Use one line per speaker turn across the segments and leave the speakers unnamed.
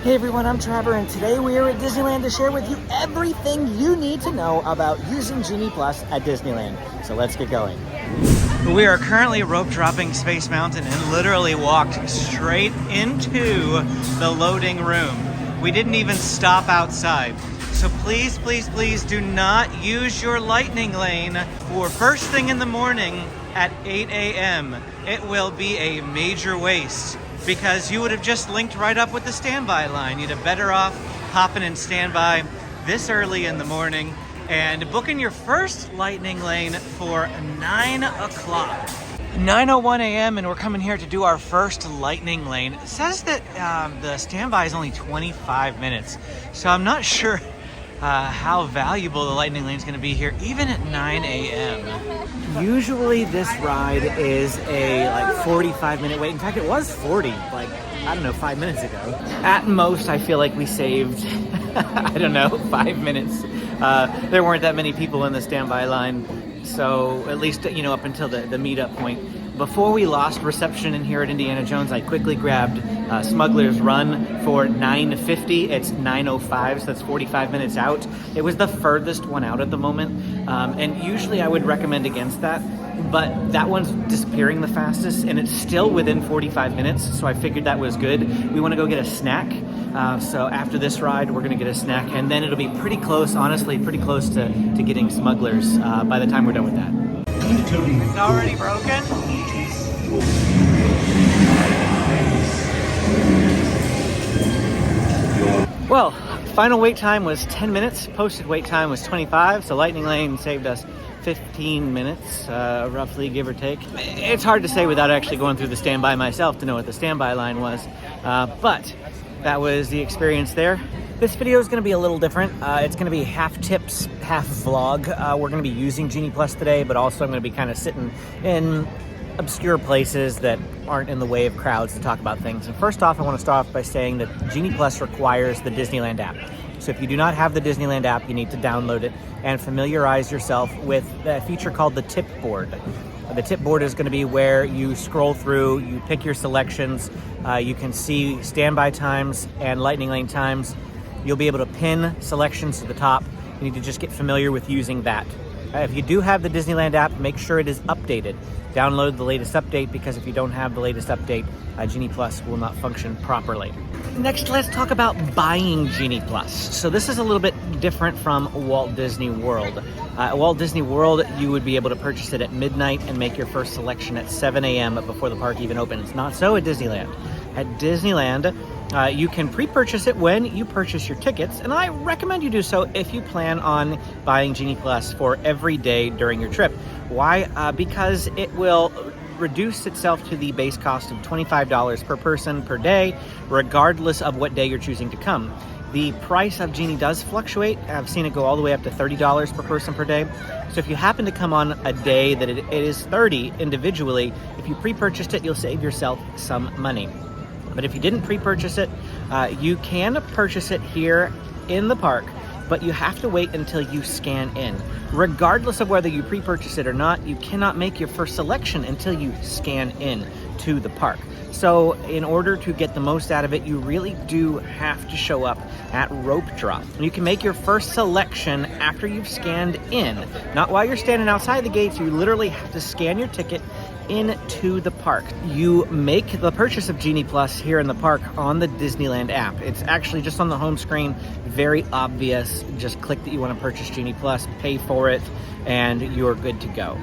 Hey everyone, I'm Trevor, and today we are at Disneyland to share with you everything you need to know about using Genie Plus at Disneyland. So let's get going. We are currently rope dropping Space Mountain and literally walked straight into the loading room. We didn't even stop outside. So please, please, please do not use your lightning lane for first thing in the morning at 8 a.m. It will be a major waste, because you would have just linked right up with the standby line. You'd have better off hopping in standby this early in the morning and booking your first lightning lane for 9 o'clock. 9:01 a.m. and we're coming here to do our first lightning lane. It says that the standby is only 25 minutes, so I'm not sure how valuable the lightning lane is going to be here, even at 9 a.m. Usually this ride is a 45-minute wait. In fact, it was 40, 5 minutes ago. At most, I feel like we saved, 5 minutes. There weren't that many people in the standby line, so at least, up until the meetup point. Before we lost reception in here at Indiana Jones, I quickly grabbed Smuggler's Run for $9.50. It's $9.05, so that's 45 minutes out. It was the furthest one out at the moment, and usually I would recommend against that, but that one's disappearing the fastest, and it's still within 45 minutes, so I figured that was good. We want to go get a snack, so after this ride, we're going to get a snack, and then it'll be pretty close, honestly, pretty close to getting Smugglers by the time we're done with that. It's already broken? Well, final wait time was 10 minutes, posted wait time was 25, so Lightning Lane saved us 15 minutes, roughly, give or take. It's hard to say without actually going through the standby myself to know what the standby line was, but that was the experience there. This video is going to be a little different. It's going to be half tips, half vlog. We're going to be using Genie Plus today, but also I'm going to be kind of sitting in obscure places that aren't in the way of crowds to talk about things. And first off, I want to start off by saying that Genie Plus requires the Disneyland app. So if you do not have the Disneyland app, you need to download it and familiarize yourself with a feature called the tip board. The tip board is going to be where you scroll through, you pick your selections, you can see standby times and lightning lane times. You'll be able to pin selections to the top. You need to just get familiar with using that. If you do have the Disneyland app, make sure it is updated. Download the latest update, because if you don't have the latest update, Genie Plus will not function properly. Next, let's talk about buying Genie Plus. So this is a little bit different from Walt Disney World. At Walt Disney World, you would be able to purchase it at midnight and make your first selection at 7 a.m. before the park even opens. Not so at Disneyland. At Disneyland, you can pre-purchase it when you purchase your tickets, and I recommend you do so if you plan on buying Genie Plus for every day during your trip. Why? Because it will reduce itself to the base cost of $25 per person per day, regardless of what day you're choosing to come. The price of Genie does fluctuate. I've seen it go all the way up to $30 per person per day. So if you happen to come on a day that it is $30 individually, if you pre-purchased it, you'll save yourself some money. But if you didn't pre-purchase it, you can purchase it here in the park, but you have to wait until you scan in. Regardless of whether you pre-purchase it or not, you cannot make your first selection until you scan in to the park. So in order to get the most out of it, you really do have to show up at rope drop. You can make your first selection after you've scanned in, not while you're standing outside the gates. You literally have to scan your ticket into the park. You make the purchase of Genie Plus here in the park on the Disneyland app. It's actually just on the home screen, very obvious. Just click that you want to purchase Genie Plus, pay for it, and you're good to go.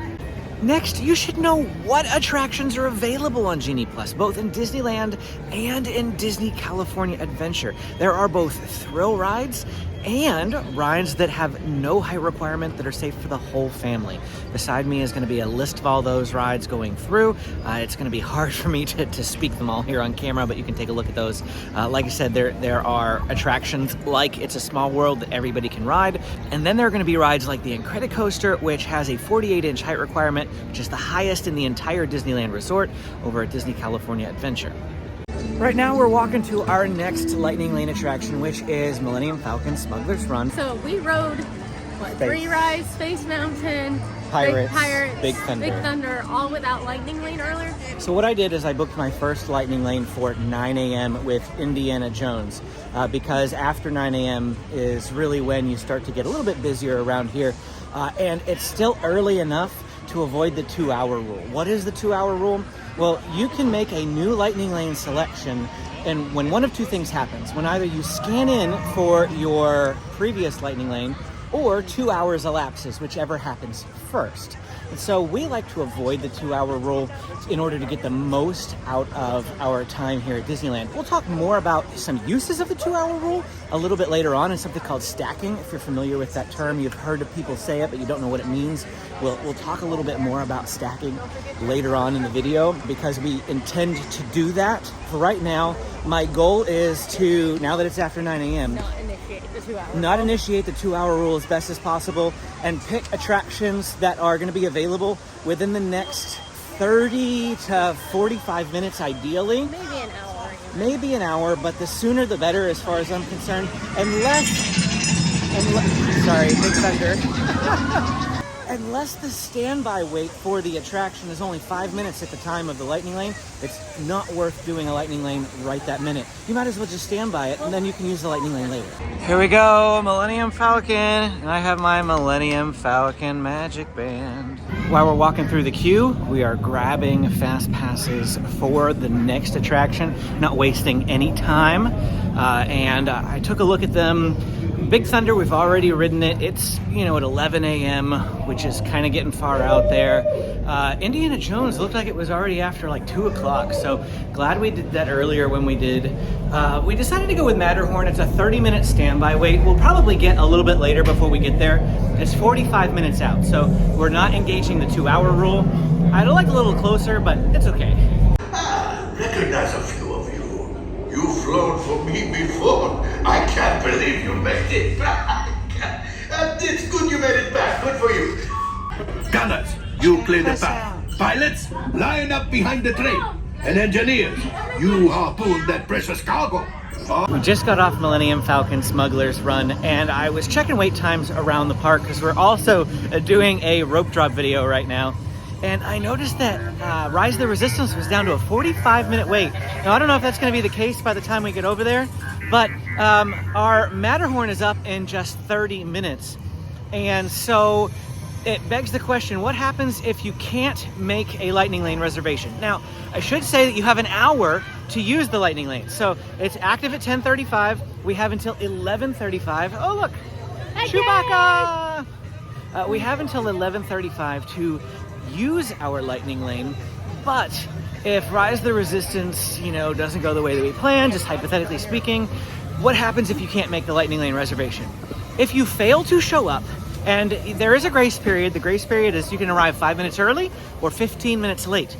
Next, you should know what attractions are available on Genie Plus, both in Disneyland and in Disney California Adventure. There are both thrill rides and rides that have no height requirement that are safe for the whole family. Beside me is going to be a list of all those rides going through. It's going to be hard for me to speak them all here on camera, but you can take a look at those. Like I said, there are attractions like It's a Small World that everybody can ride, and then there are going to be rides like the Incredicoaster, which has a 48-inch height requirement, which is the highest in the entire Disneyland resort over at Disney California Adventure. Right now we're walking to our next lightning lane attraction, which is Millennium Falcon Smuggler's Run.
So we rode, 3 rides, Space Mountain,
Pirates,
Big Thunder, all without Lightning Lane earlier.
So what I did is I booked my first Lightning Lane for 9 a.m. with Indiana Jones because after 9 a.m. is really when you start to get a little bit busier around here. And it's still early enough to avoid the 2-hour rule. What is the 2-hour rule? Well, you can make a new Lightning Lane selection, and when one of two things happens, when either you scan in for your previous Lightning Lane or 2 hours elapses, whichever happens first. And so we like to avoid the 2-hour rule in order to get the most out of our time here at Disneyland. We'll talk more about some uses of the 2-hour rule a little bit later on in something called stacking. If you're familiar with that term, you've heard of people say it, but you don't know what it means. We'll talk a little bit more about stacking later on in the video because we intend to do that. For right now, my goal is to, now that it's after 9 a.m., not initiate the 2-hour rule as best as possible and pick attractions that are going to be available within the next 30 to 45 minutes ideally. Maybe an hour, but the sooner the better as far as I'm concerned. Sorry, Big Thunder. Unless the standby wait for the attraction is only 5 minutes at the time of the Lightning Lane, it's not worth doing a Lightning Lane right that minute. You might as well just stand by it, and then you can use the Lightning Lane later. Here we go, Millennium Falcon, and I have my Millennium Falcon Magic Band. While we're walking through the queue, we are grabbing fast passes for the next attraction, not wasting any time. And I took a look at them. Big Thunder, we've already ridden it. It's, at 11 a.m., which is kind of getting far out there. Indiana Jones looked like it was already after like 2 o'clock, so glad we did that earlier when we did. We decided to go with Matterhorn. It's a 30-minute standby wait. We'll probably get a little bit later before we get there. It's 45 minutes out, so we're not engaging the 2-hour rule. I'd like a little closer, but it's okay.
Recognize a few of you. You've flown for me before. I can't believe you made it back. It's good you made it back. Good for you. Gunners, you clear the path. Pilots, line up behind the train. And engineers, you harpoon that precious cargo.
We just got off Millennium Falcon Smuggler's run, and I was checking wait times around the park because we're also doing a rope drop video right now. And I noticed that Rise of the Resistance was down to a 45-minute wait. Now, I don't know if that's going to be the case by the time we get over there, but our Matterhorn is up in just 30 minutes. And so it begs the question, what happens if you can't make a Lightning Lane reservation? Now, I should say that you have an hour to use the Lightning Lane. So it's active at 10:35. We have until 11:35. Oh, look, Chewbacca! We have until 11:35 to use our Lightning Lane, but if Rise of the Resistance, doesn't go the way that we planned, just hypothetically speaking, what happens if you can't make the Lightning Lane reservation? If you fail to show up, and there is a grace period, the grace period is you can arrive 5 minutes early or 15 minutes late.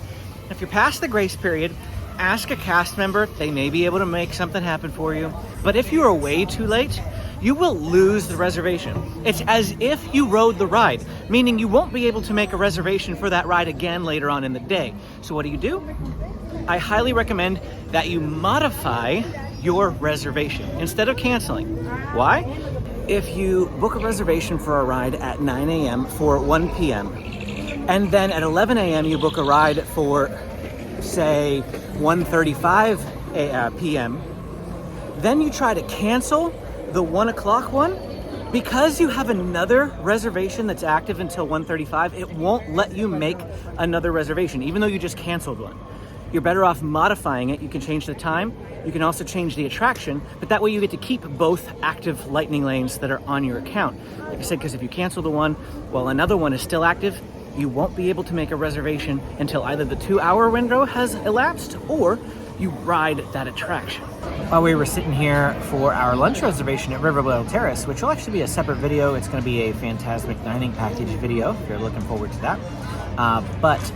If you're past the grace period, ask a cast member, they may be able to make something happen for you. But if you are way too late, you will lose the reservation. It's as if you rode the ride, meaning you won't be able to make a reservation for that ride again later on in the day. So what do? I highly recommend that you modify your reservation instead of canceling. Why? If you book a reservation for a ride at 9 a.m. for 1 p.m., and then at 11 a.m. you book a ride for, say, 1:35 p.m., then you try to cancel the 1 o'clock one, because you have another reservation that's active until 1:35, it won't let you make another reservation, even though you just canceled one. You're better off modifying it. You can change the time. You can also change the attraction, but that way you get to keep both active Lightning Lanes that are on your account. Like I said, because if you cancel the one while another one is still active, you won't be able to make a reservation until either the 2-hour window has elapsed or you ride that attraction. While we were sitting here for our lunch reservation at Riverwheel Terrace, which will actually be a separate video. It's going to be a Fantasmic Dining Package video if you're looking forward to that. But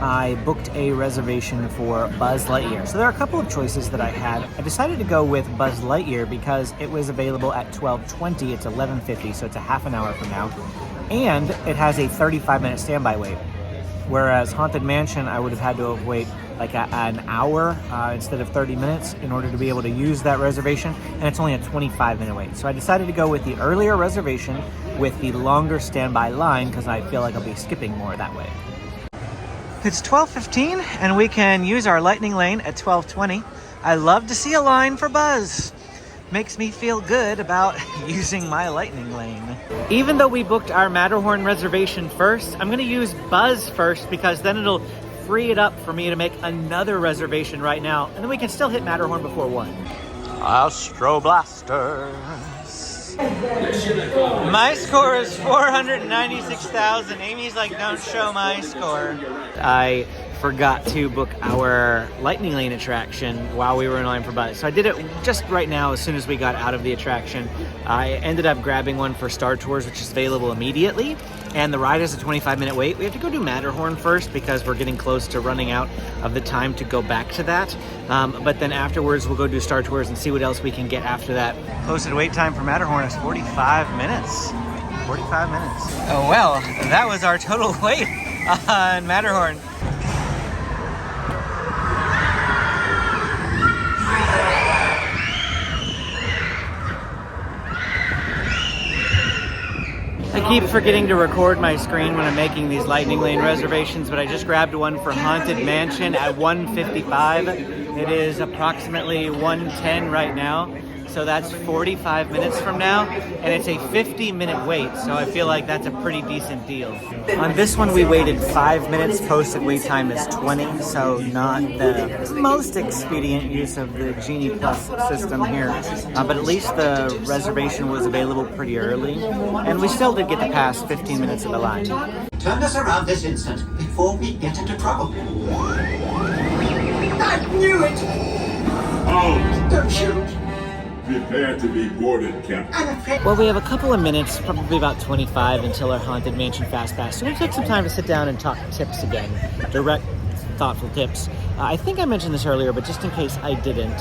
I booked a reservation for Buzz Lightyear. So there are a couple of choices that I had. I decided to go with Buzz Lightyear because it was available at 12:20. It's 11:50, so it's a half an hour from now. And it has a 35-minute standby wait. Whereas Haunted Mansion, I would have had to wait like an hour instead of 30 minutes in order to be able to use that reservation, and it's only a 25-minute wait. So I decided to go with the earlier reservation with the longer standby line because I feel like I'll be skipping more that way. It's 12:15 and we can use our lightning lane at 12:20. I love to see a line for Buzz. Makes me feel good about using my lightning lane. Even though we booked our Matterhorn reservation first, I'm gonna use Buzz first because then it'll free it up for me to make another reservation right now, and then we can still hit Matterhorn before 1. Astro Blasters. My score is 496,000. Amy's like, don't show my score. I forgot to book our lightning lane attraction while we were in line for Buzz. So I did it just right now as soon as we got out of the attraction. I ended up grabbing one for Star Tours, which is available immediately. And the ride has a 25-minute wait. We have to go do Matterhorn first because we're getting close to running out of the time to go back to that. But then afterwards, we'll go do Star Tours and see what else we can get after that. Posted wait time for Matterhorn is 45 minutes. 45 minutes. Oh, well, that was our total wait on Matterhorn. I keep forgetting to record my screen when I'm making these lightning lane reservations, but I just grabbed one for Haunted Mansion at 1:55. It is approximately 1:10 right now, so that's 45 minutes from now, and it's a 50-minute wait, so I feel like that's a pretty decent deal. On this one, we waited 5 minutes. Posted wait time is 20, so not the most expedient use of the Genie Plus system here, but at least the reservation was available pretty early, and we still did get to pass 15 minutes of the line.
Turn us around this instant before we get into trouble. I knew it!
Oh,
Don't shoot!
prepare to be boarded, Captain.
I'm afraid.
Well, we have a couple of minutes, probably about 25, until our Haunted Mansion Fast Pass. So we're going to take some time to sit down and talk tips again. Direct, thoughtful tips. I think I mentioned this earlier, but just in case I didn't,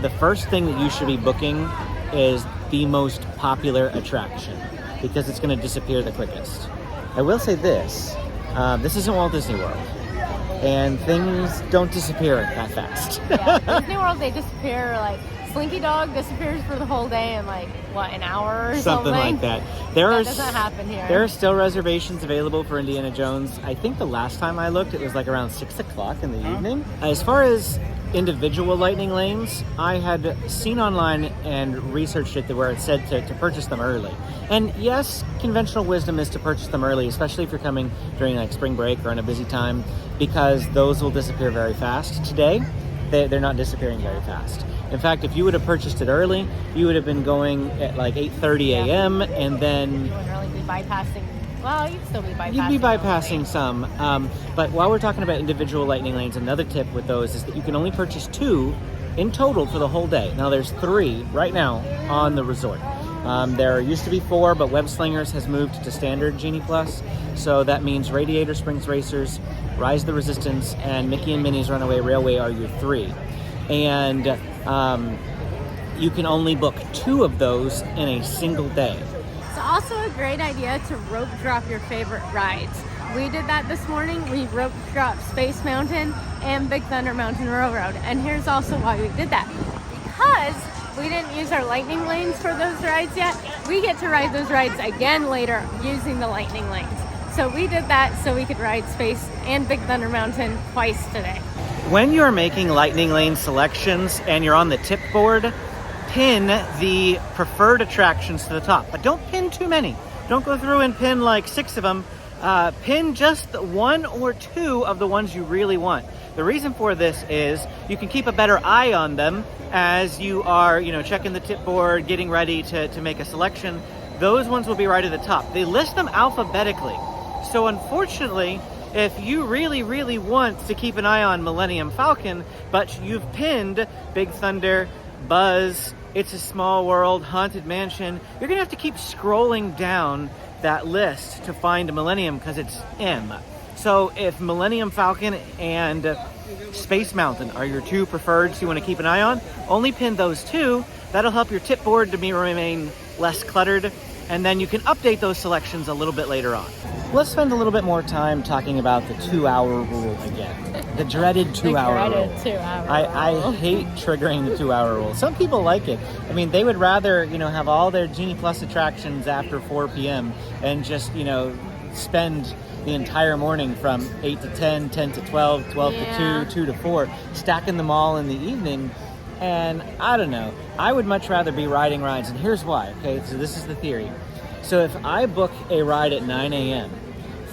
the first thing that you should be booking is the most popular attraction, because it's going to disappear the quickest. I will say this, this isn't Walt Disney World, and things don't disappear that fast.
Yeah, Disney World, they disappear, like, Slinky Dog disappears for the whole day in, like, what, an hour or something?
Like that.
That doesn't happen here.
There are still reservations available for Indiana Jones. I think the last time I looked, it was like around 6 o'clock in the evening. As far as individual lightning lanes, I had seen online and researched it where it said to purchase them early. And yes, conventional wisdom is to purchase them early, especially if you're coming during like spring break or in a busy time, because those will disappear very fast. Today, they're not disappearing very fast. In fact, if you would have purchased it early, you would have been going at like 8:30 a.m. and then
You wouldn't really be bypassing. Well, you'd still be bypassing.
you'd be bypassing some. But while we're talking about individual lightning lanes, another tip with those is that you can only purchase 2 in total for the whole day. Now there's 3 right now on the resort. There used to be 4, but Web Slingers has moved to standard Genie Plus. So that means Radiator Springs Racers, Rise of the Resistance, and Mickey and Minnie's Runaway Railway are your 3. And you can only book 2 of those in a single day.
It's also a great idea to rope drop your favorite rides. We did that this morning. We rope dropped Space Mountain and Big Thunder Mountain Railroad. And here's also why we did that. Because we didn't use our lightning lanes for those rides yet, we get to ride those rides again later using the lightning lanes. So we did that so we could ride Space and Big Thunder Mountain twice today.
When you're making lightning lane selections and you're on the tip board, pin the preferred attractions to the top, but don't pin too many. Don't go through and pin like 6 of them. Pin just 1 or 2 of the ones you really want. The reason for this is you can keep a better eye on them as you are, checking the tip board, getting ready to make a selection. Those ones will be right at the top. They list them alphabetically. So unfortunately, if you really, really want to keep an eye on Millennium Falcon, but you've pinned Big Thunder, Buzz, It's a Small World, Haunted Mansion, you're gonna have to keep scrolling down that list to find Millennium because it's M. So if Millennium Falcon and Space Mountain are your 2 preferreds you want to keep an eye on, only pin those 2. That'll help your tip board to remain less cluttered, and then you can update those selections a little bit later on. Let's spend a little bit more time talking about the 2-hour rule again. The dreaded 2-hour rule.
2-hour
I
rule.
hate triggering the 2-hour rule. Some people like it. I mean, they would rather, have all their Genie Plus attractions after 4 p.m. and just, spend the entire morning from 8 to 10, 10 to 12, 12 to 2, 2 to 4, stacking them all in the evening. And I don't know. I would much rather be riding rides, and here's why, okay? So this is the theory. So if I book a ride at 9 a.m.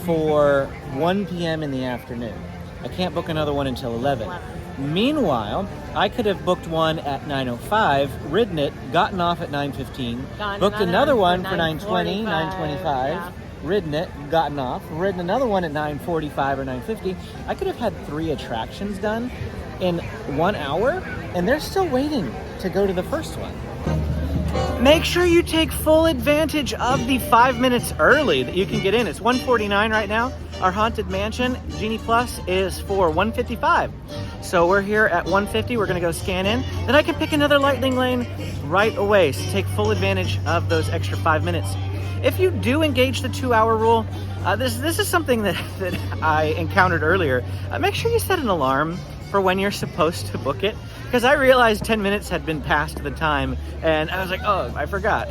for 1 p.m. in the afternoon, I can't book another one until 11. Meanwhile, I could have booked one at 9:05, ridden it, gotten off at 9:15, booked another one for 9:20, 9:25, ridden it, gotten off, ridden another one at 9:45 or 9:50. I could have had 3 attractions done in 1 hour, and they're still waiting to go to the first one. Make sure you take full advantage of the 5 minutes early that you can get in. It's $149 right now. Our Haunted Mansion Genie Plus is for $155. So we're here at $150. We're going to go scan in. Then I can pick another Lightning Lane right away. So take full advantage of those extra 5 minutes. If you do engage the 2-hour rule, this is something that I encountered earlier. Make sure you set an alarm for when you're supposed to book it, because I realized 10 minutes had been past the time and I was like, oh, I forgot.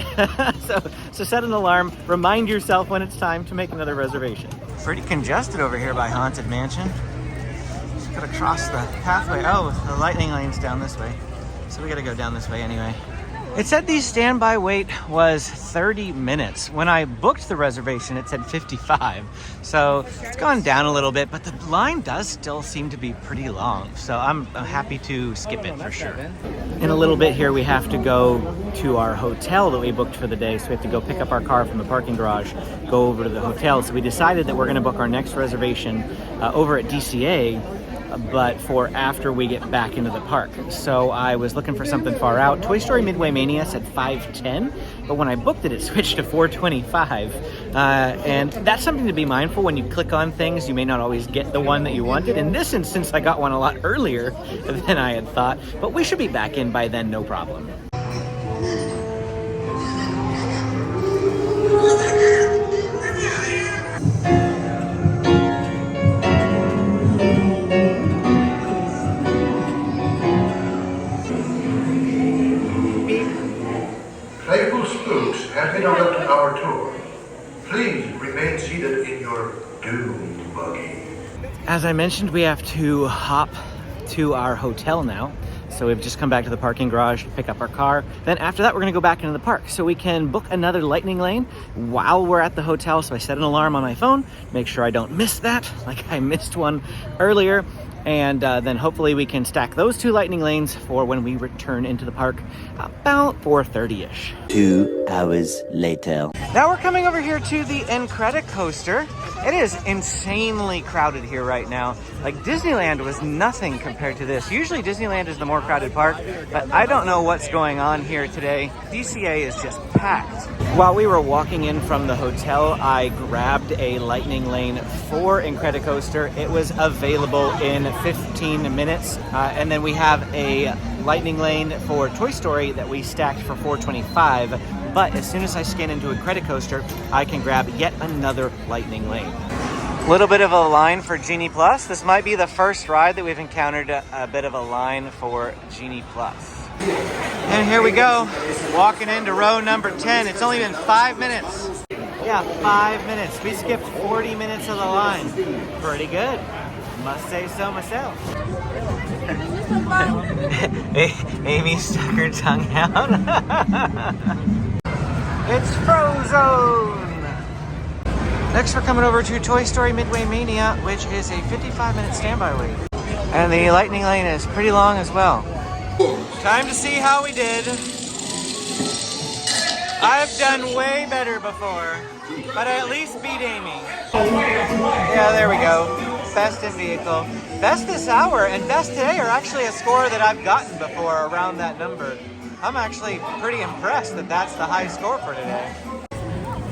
so set an alarm, remind yourself when it's time to make another reservation. Pretty congested over here by Haunted Mansion. Just gotta cross the pathway. Oh, the Lightning Lane's down this way, so we gotta go down this way anyway. It said the standby wait was 30 minutes. When I booked the reservation, it said 55. So it's gone down a little bit, but the line does still seem to be pretty long. So I'm happy to skip it for sure. In a little bit here, we have to go to our hotel that we booked for the day. So we have to go pick up our car from the parking garage, go over to the hotel. So we decided that we're gonna book our next reservation over at DCA, but for after we get back into the park. So I was looking for something far out. Toy Story Midway Mania said 5:10, but when I booked it, it switched to 4:25. And that's something to be mindful when you click on things. You may not always get the one that you wanted. In this instance, I got one a lot earlier than I had thought, but we should be back in by then, no problem.
Playful Spooks has interrupted our tour. Please remain seated in your doom buggy.
As I mentioned, we have to hop to our hotel now. So we've just come back to the parking garage to pick up our car. Then after that, we're gonna go back into the park so we can book another Lightning Lane while we're at the hotel. So I set an alarm on my phone, make sure I don't miss that, like I missed one earlier. And then hopefully we can stack those 2 Lightning Lanes for when we return into the park about 4:30-ish.
2 hours later.
Now we're coming over here to the Incredicoaster. It is insanely crowded here right now. Like, Disneyland was nothing compared to this. Usually Disneyland is the more crowded park, but I don't know what's going on here today. DCA is just packed. While we were walking in from the hotel, I grabbed a Lightning Lane for Incredicoaster. It was available in 15 minutes. And then we have a Lightning Lane for Toy Story that we stacked for $425. But as soon as I scan into Incredicoaster, I can grab yet another Lightning Lane. A little bit of a line for Genie Plus. This might be the first ride that we've encountered a bit of a line for Genie Plus. And here we go, walking into row number 10. It's only been 5 minutes. Yeah, 5 minutes. We skipped 40 minutes of the line. Pretty good. Must say so myself. Amy stuck her tongue out. It's Frozone! Next, we're coming over to Toy Story Midway Mania, which is a 55-minute standby wait. And the Lightning Lane is pretty long as well. Time to see how we did. I've done way better before, but I at least beat Amy. Yeah, there we go. Best in vehicle. Best this hour and best today are actually a score that I've gotten before around that number. I'm actually pretty impressed that that's the high score for today.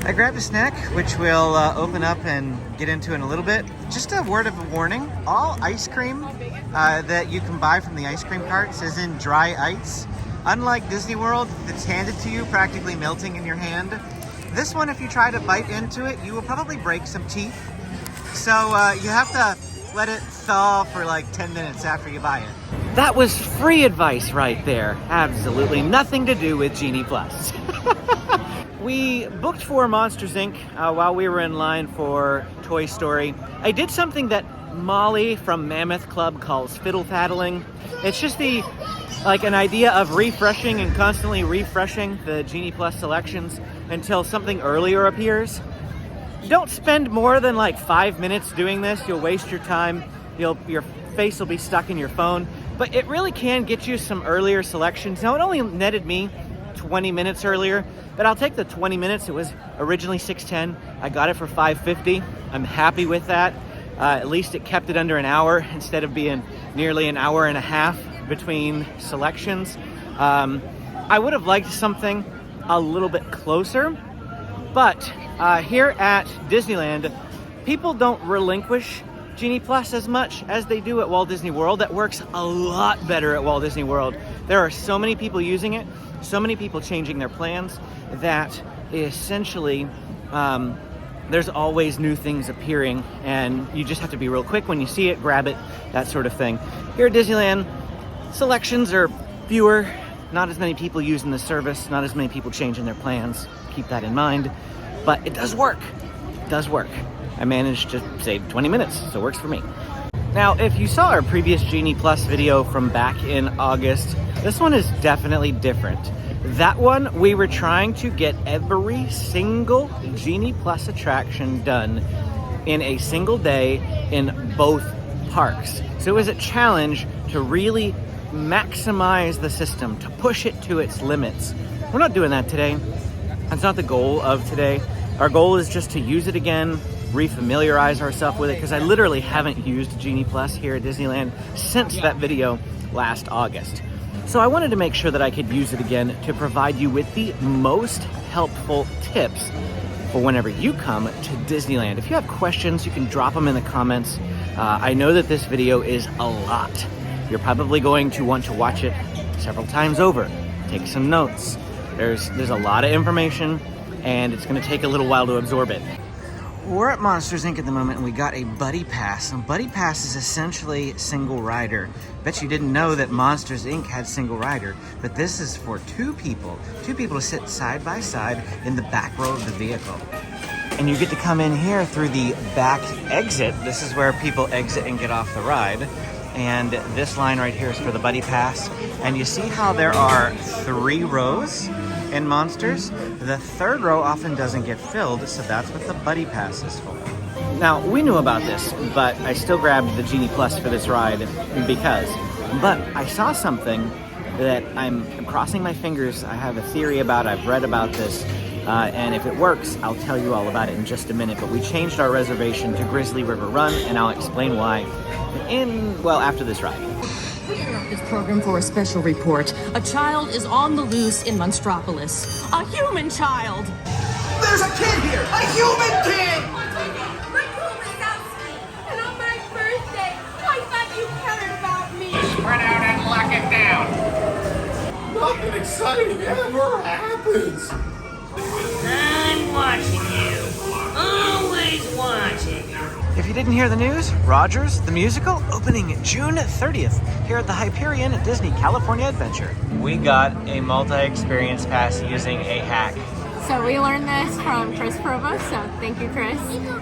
I grabbed a snack, which we'll open up and get into in a little bit. Just a word of warning, all ice cream that you can buy from the ice cream carts is in dry ice. Unlike Disney World, that's handed to you practically melting in your hand. This one, if you try to bite into it, you will probably break some teeth. So you have to let it thaw for like 10 minutes after you buy it. That was free advice right there. Absolutely nothing to do with Genie Plus. We booked for Monsters Inc. While we were in line for Toy Story. I did something that Molly from Mammoth Club calls fiddle faddling. It's just an idea of refreshing and constantly refreshing the Genie Plus selections until something earlier appears. Don't spend more than like 5 minutes doing this. You'll waste your time. Your face will be stuck in your phone. But it really can get you some earlier selections. Now, it only netted me 20 minutes earlier, but I'll take the 20 minutes. It was originally $6.10. I got it for $5.50. I'm happy with that. At least it kept it under an hour instead of being nearly an hour and a half between selections. I would have liked something a little bit closer, but here at Disneyland, people don't relinquish Genie Plus as much as they do at Walt Disney World. That works a lot better at Walt Disney World. There are so many people using it, so many people changing their plans, that essentially there's always new things appearing, and you just have to be real quick when you see it, grab it, that sort of thing. Here at Disneyland, selections are fewer, not as many people using the service, not as many people changing their plans. Keep that in mind. But it does work. It does work. I managed to save 20 minutes, so it works for me. Now, if you saw our previous Genie Plus video from back in August, this one is definitely different. That one, we were trying to get every single Genie Plus attraction done in a single day in both parks. So it was a challenge to really maximize the system, to push it to its limits. We're not doing that today. That's not the goal of today. Our goal is just to use it again, refamiliarize ourselves with it, because I literally haven't used Genie Plus here at Disneyland since that video last August. So I wanted to make sure that I could use it again to provide you with the most helpful tips for whenever you come to Disneyland. If you have questions, you can drop them in the comments. I know that this video is a lot. You're probably going to want to watch it several times over. Take some notes. There's a lot of information, and it's going to take a little while to absorb it. We're at Monsters Inc. at the moment, and we got a Buddy Pass. And Buddy Pass is essentially single rider. Bet you didn't know that Monsters Inc. had single rider, but this is for two people to sit side by side in the back row of the vehicle. And you get to come in here through the back exit. This is where people exit and get off the ride. And this line right here is for the Buddy Pass. And you see how there are 3 rows in Monsters? The 3rd row often doesn't get filled, so that's what the Buddy Pass is for. Now, we knew about this, but I still grabbed the Genie Plus for this ride but I saw something that I'm crossing my fingers. I have a theory about, I've read about this, and if it works, I'll tell you all about it in just a minute. But we changed our reservation to Grizzly River Run, and I'll explain why after this ride.
We interrupt this program for a special report. A child is on the loose in Monstropolis. A human child!
There's a kid here! A human kid!
My pool was out sweet, and on my birthday, I thought you cared about me.
Spread out and lock it down.
Nothing exciting ever happens.
I'm watching you. Always watching.
If you didn't hear the news, Rogers, the musical, opening June 30th here at the Hyperion at Disney California Adventure. We got a multi-experience pass using a hack.
So we learned this from Chris Provost, so thank you, Chris.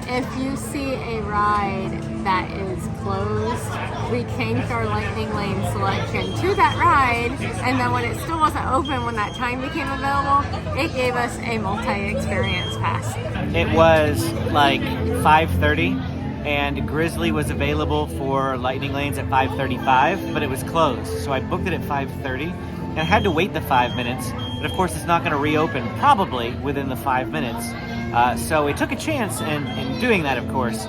If you see a ride that is closed, we changed our Lightning Lane selection to that ride, and then when it still wasn't open, when that time became available, it gave us a multi-experience pass.
It was like 5:30, and Grizzly was available for Lightning Lanes at 5:35, but it was closed. So I booked it at 5:30, and I had to wait the 5 minutes, but of course it's not going to reopen probably within the 5 minutes. So we took a chance in doing that, of course.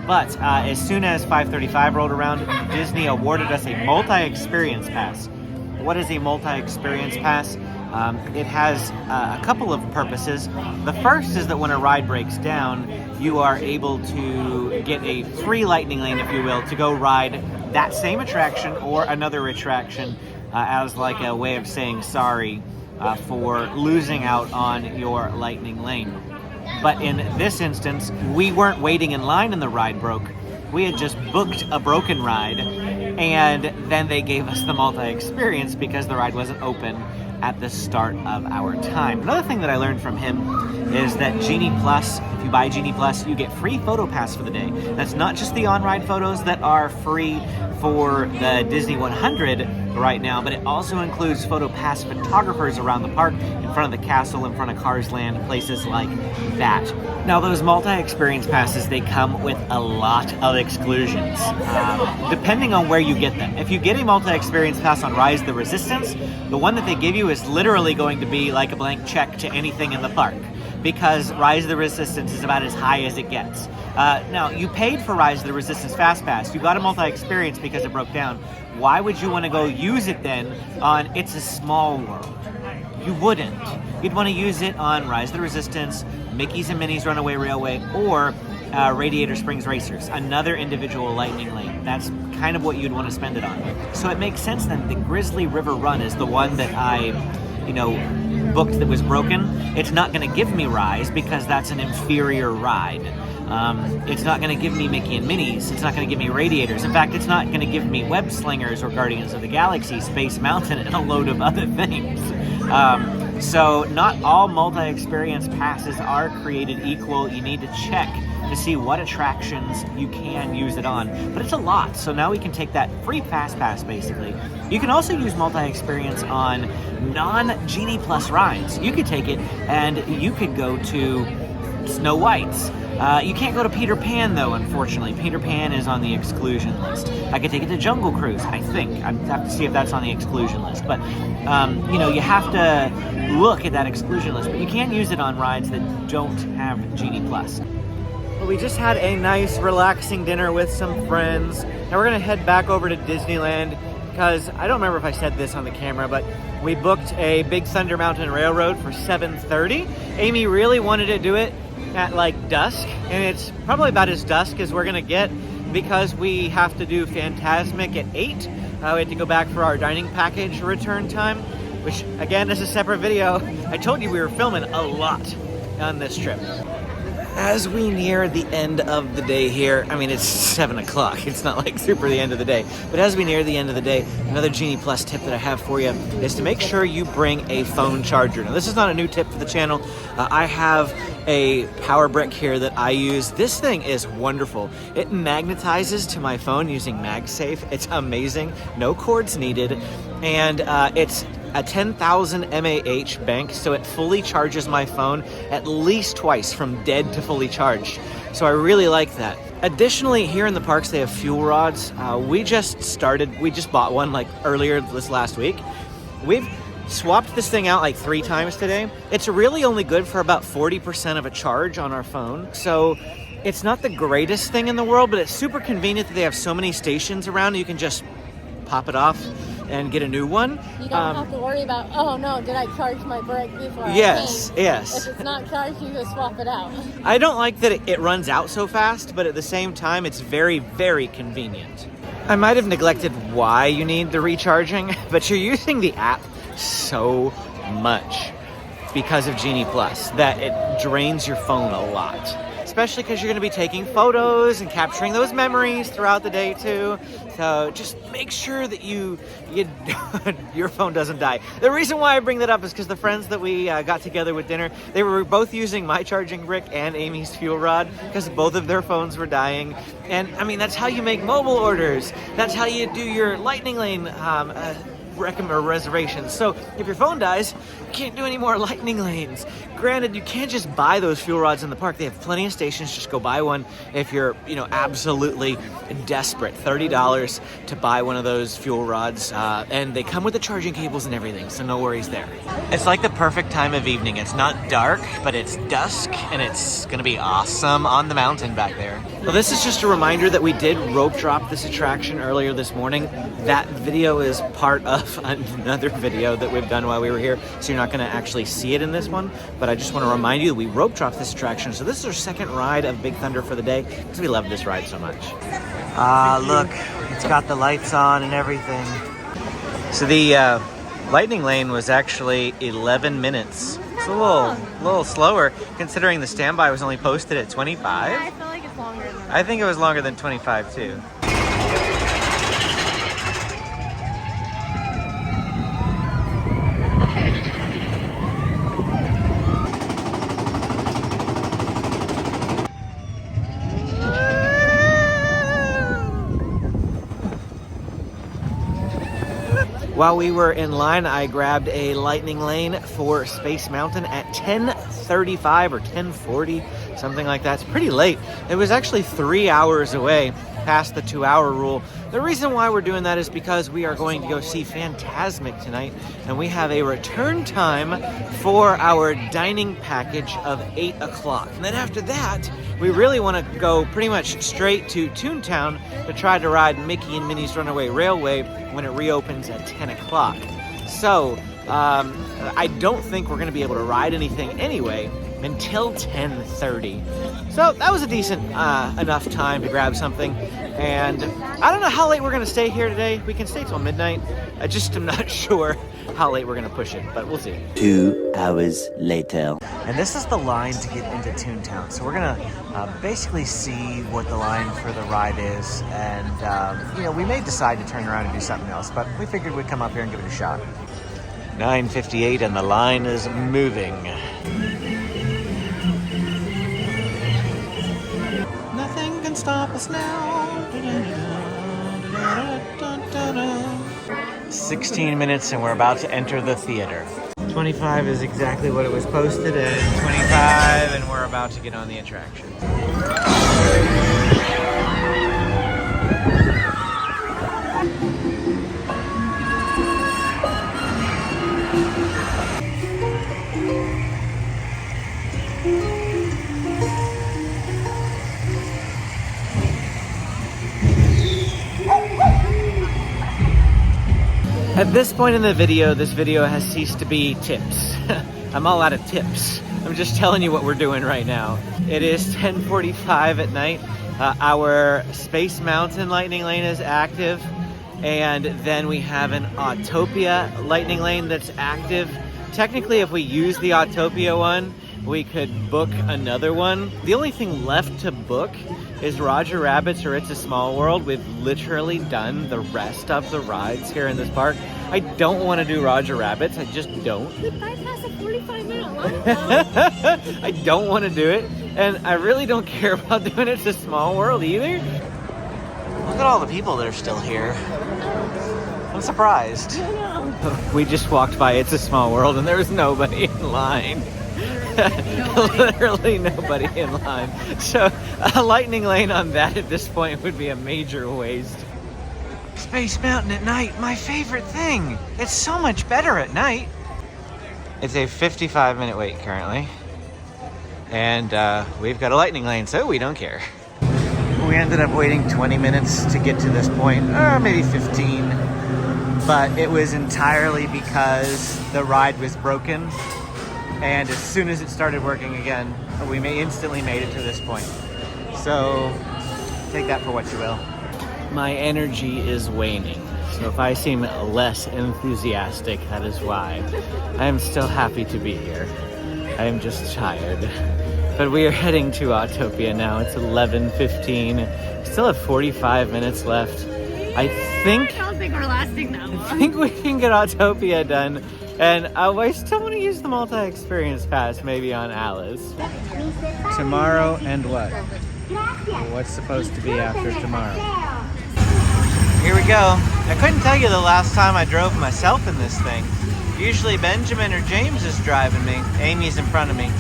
But as soon as 5:35 rolled around, Disney awarded us a multi-experience pass. What is a multi-experience pass? It has a couple of purposes. The first is that when a ride breaks down, you are able to get a free Lightning Lane, if you will, to go ride that same attraction or another attraction as like a way of saying sorry for losing out on your Lightning Lane. But in this instance, we weren't waiting in line and the ride broke. We had just booked a broken ride, and then they gave us the multi-experience because the ride wasn't open at the start of our time. Another thing that I learned from him is that Genie Plus, if you buy Genie Plus, you get free Photopass for the day. That's not just the on-ride photos that are free for the Disney 100 right now, but it also includes Photopass photographers around the park, in front of the castle, in front of Cars Land, places like that. Now, those multi-experience passes, they come with a lot of exclusions, depending on where you get them. If you get a multi-experience pass on Rise the Resistance, the one that they give you is literally going to be like a blank check to anything in the park, because Rise of the Resistance is about as high as it gets. Now, you paid for Rise of the Resistance Fast Pass. You got a multi-experience because it broke down. Why would you want to go use it then on It's a Small World? You wouldn't. You'd want to use it on Rise of the Resistance, Mickey's and Minnie's Runaway Railway, or Radiator Springs Racers, another individual Lightning Lane. That's kind of what you'd want to spend it on. So it makes sense then the Grizzly River Run is the one that I, booked that was broken. It's not going to give me Rise because that's an inferior ride. It's not going to give me Mickey and Minnie's. It's not going to give me Radiators. In fact, it's not going to give me Web Slingers or Guardians of the Galaxy, Space Mountain, and a load of other things. So not all multi-experience passes are created equal. You need to check to see what attractions you can use it on. But it's a lot, so now we can take that free Fast Pass, basically. You can also use multi-experience on non-Genie Plus rides. You could take it and you could go to Snow White's. You can't go to Peter Pan, though, unfortunately. Peter Pan is on the exclusion list. I could take it to Jungle Cruise, I think. I have to see if that's on the exclusion list. But, you have to look at that exclusion list. But you can use it on rides that don't have Genie Plus. Well, we just had a nice, relaxing dinner with some friends. Now we're going to head back over to Disneyland because I don't remember if I said this on the camera, but we booked a Big Thunder Mountain Railroad for 7:30. Amy really wanted to do it at like dusk, and it's probably about as dusk as we're gonna get because we have to do Fantasmic at 8. We had to go back for our dining package return time, which again is a separate video. I told you we were filming a lot on this trip. As we near the end of the day here, I mean, it's 7 o'clock. It's not like super the end of the day. But as we near the end of the day, another Genie Plus tip that I have for you is to make sure you bring a phone charger. Now, this is not a new tip for the channel. I have a power brick here that I use. This thing is wonderful. It magnetizes to my phone using MagSafe. It's amazing. No cords needed. And it's a 10,000 mAh bank, so it fully charges my phone at least twice from dead to fully charged. So I really like that. Additionally, here in the parks, they have fuel rods. We just bought one like earlier this last week. We've swapped this thing out like 3 times today. It's really only good for about 40% of a charge on our phone. So it's not the greatest thing in the world, but it's super convenient that they have so many stations around. You can just pop it off and get a new one.
You don't have to worry about, oh no, did I charge my brick before I
Yes.
If it's not charged, you just swap it out.
I don't like that it runs out so fast, but at the same time, it's very, very convenient. I might have neglected why you need the recharging, but you're using the app so much because of Genie Plus that it drains your phone a lot. Especially because you're going to be taking photos and capturing those memories throughout the day too. So just make sure that your phone doesn't die. The reason why I bring that up is because the friends that we got together with dinner, they were both using my charging brick and Amy's fuel rod because both of their phones were dying. And I mean, that's how you make mobile orders. That's how you do your Lightning Lane reservations. So if your phone dies, you can't do any more Lightning Lanes. Granted, you can't just buy those fuel rods in the park. They have plenty of stations. Just go buy one if you're, absolutely desperate. $30 to buy one of those fuel rods, and they come with the charging cables and everything, so no worries there. It's like the perfect time of evening. It's not dark, but it's dusk, and it's gonna be awesome on the mountain back there. Well, this is just a reminder that we did rope drop this attraction earlier this morning. That video is part of another video that we've done while we were here, so you're not gonna actually see it in this one, but I just want to remind you that we rope dropped this attraction. So this is our second ride of Big Thunder for the day because we love this ride so much. Look, it's got the lights on and everything. So the Lightning Lane was actually 11 minutes. It's a little slower considering the standby was only posted at 25.
Yeah, I feel like it's longer than that.
I think it was longer than 25 too. While we were in line, I grabbed a lightning lane for Space Mountain at 10:35 or 10:40, something like that. It's pretty late. It was actually 3 hours away past the 2-hour rule. The reason why we're doing that is because we are going to go see Fantasmic tonight, and we have a return time for our dining package of 8 o'clock. And then after that, we really want to go pretty much straight to Toontown to try to ride Mickey and Minnie's Runaway Railway when it reopens at 10 o'clock. So, I don't think we're going to be able to ride anything anyway until 10:30. So that was a decent enough time to grab something. And I don't know how late we're going to stay here today. We can stay till midnight. I just am not sure how late we're going to push it, but we'll see.
2 hours later.
And this is the line to get into Toontown. So we're going to basically see what the line for the ride is. And, you know, we may decide to turn around and do something else, but we figured we'd come up here and give it a shot. 9:58 and the line is moving. Nothing can stop us now. 16 minutes and we're about to enter the theater. 25 is exactly what it was posted at 25 and we're about to get on the attraction. At this point in the video, this video has ceased to be tips. I'm all out of tips. I'm just telling you what we're doing right now. It is 10:45 at night. Our Space Mountain lightning lane is active. And then we have an Autopia lightning lane that's active. Technically, if we use the Autopia one, we could book another one. The only thing left to book is Roger Rabbit's or It's a Small World. We've literally done the rest of the rides here in this park. I don't want to do Roger Rabbit's. I just don't.
We bypassed a 45-minute line.
I don't want to do it. And I really don't care about doing It's a Small World either. Look at all the people that are still here. I'm surprised. We just walked by It's a Small World and there was nobody in line. Literally nobody in line. So a lightning lane on that at this point would be a major waste. Space Mountain at night, my favorite thing. It's so much better at night. It's a 55-minute wait currently. And we've got a lightning lane, so we don't care. We ended up waiting 20 minutes to get to this point, or maybe 15. But it was entirely because the ride was broken. And as soon as it started working again, we instantly made it to this point. So take that for what you will. My energy is waning. So if I seem less enthusiastic, that is why. I am still happy to be here. I am just tired. But we are heading to Autopia now. It's 11:15. Still have 45 minutes left. I don't
think we're lasting that long.
I think we can get Autopia done. And I still want to use the multi-experience pass maybe on Alice. Tomorrow and what? What's supposed to be after tomorrow? Here we go. I couldn't tell you the last time I drove myself in this thing. Usually Benjamin or James is driving me. Amy's in front of me.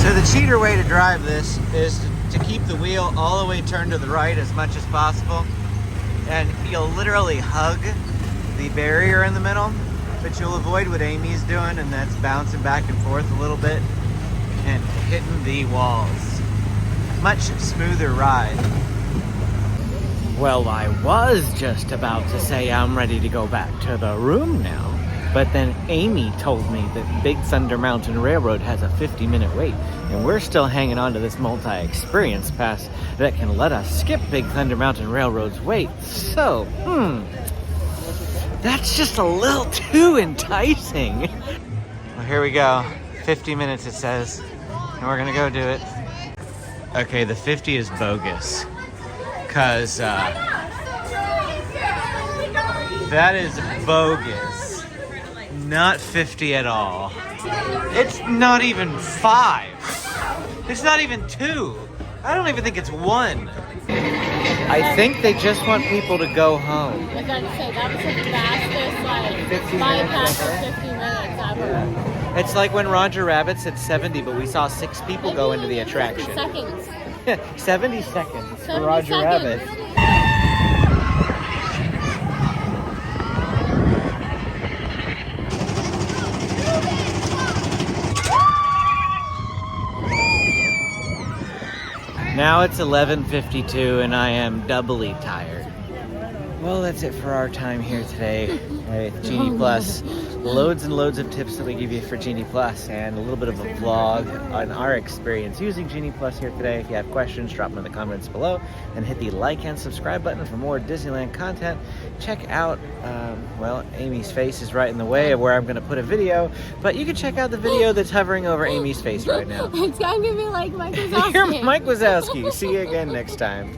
So the cheater way to drive this is to keep the wheel all the way turned to the right as much as possible. And you'll literally hug the barrier in the middle. But you'll avoid what Amy's doing, and that's bouncing back and forth a little bit and hitting the walls. Much smoother ride. Well, I was just about to say I'm ready to go back to the room now, but then Amy told me that Big Thunder Mountain Railroad has a 50-minute wait, and we're still hanging on to this multi-experience pass that can let us skip Big Thunder Mountain Railroad's wait. So, that's just a little too enticing. Well, here we go. 50 minutes it says, and we're gonna go do it. Okay, the 50 is bogus. Because that is bogus. Not 50 at all. It's not even 5. It's not even 2. I don't even think it's 1. I think they just want people to go home.
I was going to say, that was the fastest, like,
15
bypass
minutes,
of 50 minutes ever.
It's like when Roger Rabbit said 70, but we saw 6 people go into the attraction.
50 seconds.
70 seconds for
70
Roger
seconds.
Rabbit. Now it's 11:52 and I am doubly tired. Well, that's it for our time here today with Genie Plus. Loads and loads of tips that we give you for Genie Plus and a little bit of a vlog on our experience using Genie Plus here today. If you have questions, drop them in the comments below and hit the like and subscribe button for more Disneyland content. Check out, well, Amy's face is right in the way of where I'm going to put a video, but you can check out the video that's hovering over Amy's face right now.
It's going to be like Mike Wazowski.
You're Mike Wazowski. See you again next time.